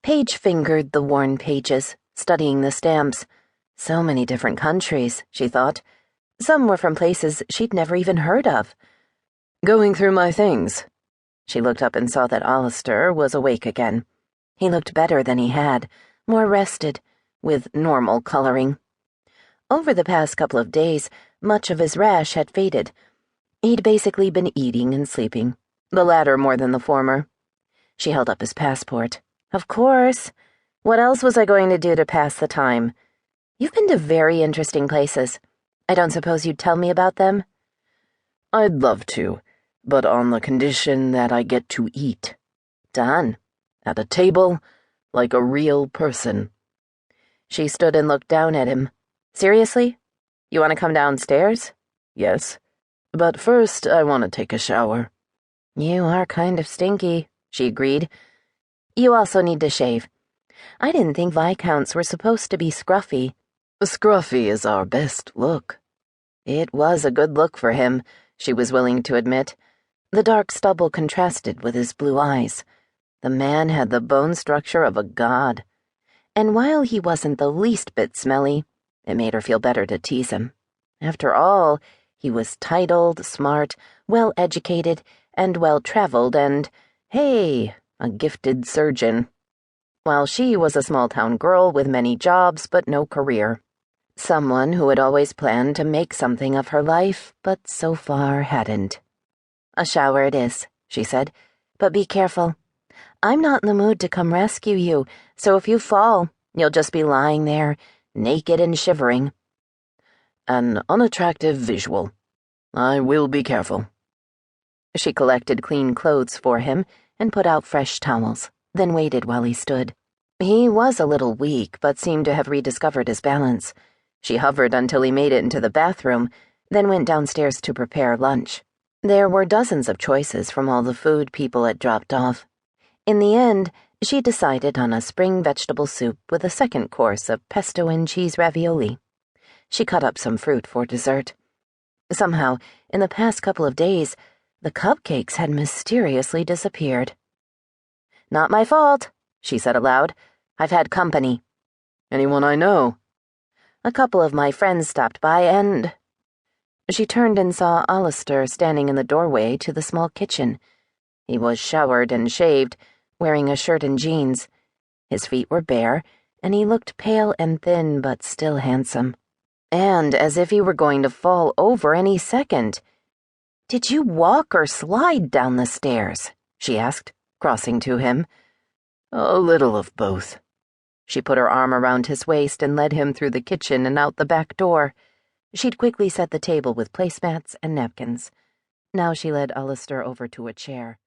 Paige fingered the worn pages, studying the stamps. So many different countries, she thought. Some were from places she'd never even heard of. Going through my things. She looked up and saw that Alistair was awake again. He looked better than he had, more rested, with normal coloring. Over the past couple of days, much of his rash had faded. He'd basically been eating and sleeping, the latter more than the former. She held up his passport. Of course. What else was I going to do to pass the time? You've been to very interesting places. I don't suppose you'd tell me about them? I'd love to, but on the condition that I get to eat. Done. At a table, like a real person. She stood and looked down at him. Seriously? You want to come downstairs? Yes. But first, I want to take a shower. You are kind of stinky, she agreed. You also need to shave. I didn't think Viscounts were supposed to be scruffy. Scruffy is our best look. It was a good look for him, she was willing to admit. The dark stubble contrasted with his blue eyes. The man had the bone structure of a god. And while he wasn't the least bit smelly, it made her feel better to tease him. After all, he was titled, smart, well-educated, and well-traveled, and, hey, a gifted surgeon. While she was a small-town girl with many jobs but no career. Someone who had always planned to make something of her life, but so far hadn't. A shower it is, she said, but be careful. I'm not in the mood to come rescue you, so if you fall, you'll just be lying there, naked and shivering. An unattractive visual. I will be careful. She collected clean clothes for him and put out fresh towels, then waited while he stood. He was a little weak, but seemed to have rediscovered his balance. She hovered until he made it into the bathroom, then went downstairs to prepare lunch. There were dozens of choices from all the food people had dropped off. In the end, she decided on a spring vegetable soup with a second course of pesto and cheese ravioli. She cut up some fruit for dessert. Somehow, in the past couple of days, the cupcakes had mysteriously disappeared. Not my fault, she said aloud. I've had company. Anyone I know? A couple of my friends stopped by and... She turned and saw Alistair standing in the doorway to the small kitchen. He was showered and shaved, wearing a shirt and jeans. His feet were bare, and he looked pale and thin but still handsome. And as if he were going to fall over any second. Did you walk or slide down the stairs? She asked, crossing to him. A little of both. She put her arm around his waist and led him through the kitchen and out the back door. She'd quickly set the table with placemats and napkins. Now she led Alistair over to a chair.